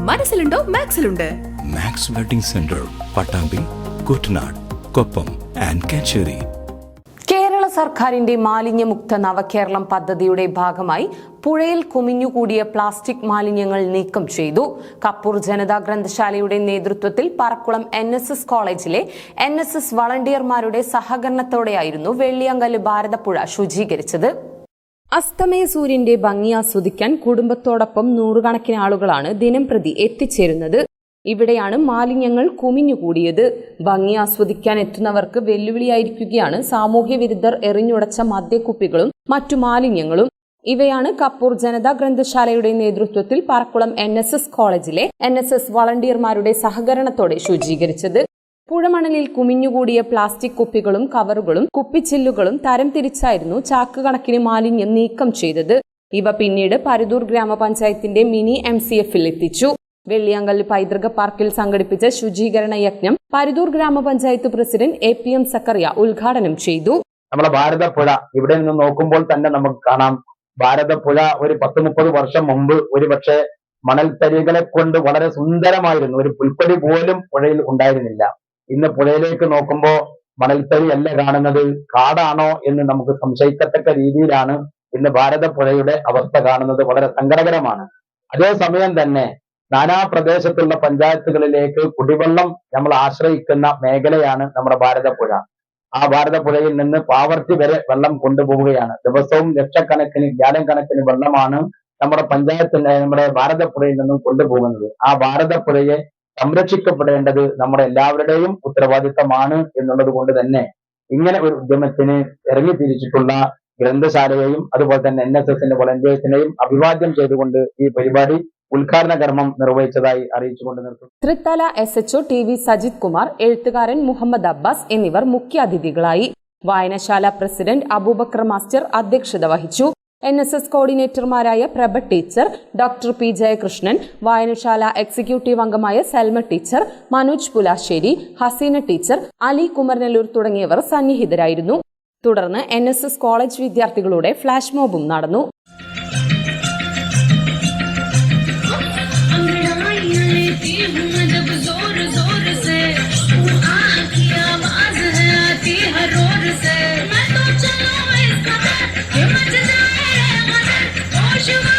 മനസ്സിലുണ്ടോ മാക്സിലുണ്ട്. Max wedding centre, Pattambi, Kuttanad, Koppam and Kacheri. Kerala സർക്കാരിന്റെ മാലിന്യമുക്ത നവകേരളം പദ്ധതിയുടെ ഭാഗമായി പുഴയിൽ കുമിഞ്ഞുകൂടിയ പ്ലാസ്റ്റിക് മാലിന്യങ്ങൾ നീക്കം ചെയ്തു. കപ്പൂർ ജനതാ ഗ്രന്ഥശാലയുടെ നേതൃത്വത്തിൽ പറക്കുളം NSS കോളേജിലെ NSS വളണ്ടിയർമാരുടെ സഹകരണത്തോടെയായിരുന്നു വെള്ളിയങ്കല്ല് ഭാരതപ്പുഴ ശുചീകരിച്ചത്. അസ്തമയ സൂര്യന്റെ ഭംഗി ആസ്വദിക്കാൻ കുടുംബത്തോടൊപ്പം നൂറുകണക്കിന് ആളുകളാണ് ദിനംപ്രതി എത്തിച്ചേരുന്നത്. ഇവിടെയാണ് മാലിന്യങ്ങൾ കുമിഞ്ഞുകൂടിയത്. ഭംഗി ആസ്വദിക്കാൻ എത്തുന്നവർക്ക് വെല്ലുവിളിയായിരിക്കുകയാണ് സാമൂഹ്യ വിരുദ്ധർ എറിഞ്ഞുടച്ച മദ്യക്കുപ്പികളും മറ്റു മാലിന്യങ്ങളും. ഇവയാണ് കപ്പൂർ ജനതാ ഗ്രന്ഥശാലയുടെ നേതൃത്വത്തിൽ പറക്കുളം NSS കോളേജിലെ NSS വളണ്ടിയർമാരുടെ സഹകരണത്തോടെ ശുചീകരിച്ചത്. പുഴമണലിൽ കുമിഞ്ഞുകൂടിയ പ്ലാസ്റ്റിക് കുപ്പികളും കവറുകളും കുപ്പിച്ചില്ലുകളും തരം തിരിച്ചായിരുന്നു ചാക്ക് കണക്കിന് മാലിന്യം നീക്കം ചെയ്തത്. ഇവ പിന്നീട് പരുതൂർ ഗ്രാമപഞ്ചായത്തിന്റെ മിനി MCFൽ എത്തിച്ചു. വെള്ളിയാങ്കല്ല് പൈതൃക പാർക്കിൽ സംഘടിപ്പിച്ച ശുചീകരണ യജ്ഞം പരുതൂർ ഗ്രാമപഞ്ചായത്ത് പ്രസിഡന്റ് APM സക്കറിയ ഉദ്ഘാടനം ചെയ്തു. നമ്മുടെ ഭാരതപ്പുഴ ഇവിടെ നിന്ന് നോക്കുമ്പോൾ തന്നെ നമുക്ക് കാണാം, ഭാരതപ്പുഴ ഒരു 10-30 വർഷം മുമ്പ് ഒരുപക്ഷെ മണൽത്തരികളെ കൊണ്ട് വളരെ സുന്ദരമായിരുന്നു. ഒരു പുൽക്കൊടി പോലും പുഴയിൽ ഉണ്ടായിരുന്നില്ല. ഇന്ന് പുഴയിലേക്ക് നോക്കുമ്പോൾ മണൽത്തരി അല്ല കാണുന്നത്, കാടാണോ എന്ന് നമുക്ക് സംശയിക്കത്തക്ക രീതിയിലാണ് ഇന്ന് ഭാരതപ്പുഴയുടെ അവസ്ഥ കാണുന്നത്. വളരെ സങ്കടകരമാണ്. അതേസമയം തന്നെ നാനാ പ്രദേശത്തുള്ള പഞ്ചായത്തുകളിലേക്ക് കുടിവെള്ളം നമ്മൾ ആശ്രയിക്കുന്ന മേഖലയാണ് നമ്മുടെ ഭാരതപ്പുഴ. ആ ഭാരതപ്പുഴയിൽ നിന്ന് പാവർട്ടി വരെ വെള്ളം കൊണ്ടുപോവുകയാണ്. ദിവസവും ലക്ഷക്കണക്കിന് ഗ്യാലൻ കണക്കിന് വെള്ളമാണ് നമ്മുടെ നമ്മുടെ ഭാരതപ്പുഴയിൽ നിന്നും കൊണ്ടുപോകുന്നത്. ആ ഭാരതപ്പുഴയെ സംരക്ഷിക്കപ്പെടേണ്ടത് നമ്മുടെ എല്ലാവരുടെയും ഉത്തരവാദിത്തമാണ് എന്നുള്ളത് കൊണ്ട് തന്നെ ഇങ്ങനെ ഒരു ഉദ്യമത്തിന് ഇറങ്ങി തിരിച്ചിട്ടുള്ള ഗ്രന്ഥശാലയെയും അതുപോലെ തന്നെ NSSന്റെ വളണ്ടിയേഴ്സിനെയും അഭിവാദ്യം ചെയ്തുകൊണ്ട് ഈ പരിപാടി ഉദ്ഘാടന കർമ്മം നിർവഹിച്ചതായി അറിയിച്ചുകൊണ്ട് നിർത്തുന്നു. തൃത്തല SHO TV സജിത് കുമാർ, എഴുത്തുകാരൻ മുഹമ്മദ് അബ്ബാസ് എന്നിവർ മുഖ്യാതിഥികളായി. വായനശാല പ്രസിഡന്റ് അബൂബക്കർ മാസ്റ്റർ അധ്യക്ഷത വഹിച്ചു. NSS കോർഡിനേറ്റർമാരായ പ്രഭ ടീച്ചർ, ഡോക്ടർ P ജയകൃഷ്ണൻ, വായനശാല എക്സിക്യൂട്ടീവ് അംഗമായ സൽമ ടീച്ചർ, മനോജ് പുലാശ്ശേരി, ഹസീന ടീച്ചർ, അലി കുമരനെല്ലൂർ തുടങ്ങിയവർ സന്നിഹിതരായിരുന്നു. തുടർന്ന് NSS കോളേജ് വിദ്യാർത്ഥികളുടെ ഫ്ലാഷ് മോബും നടന്നു. You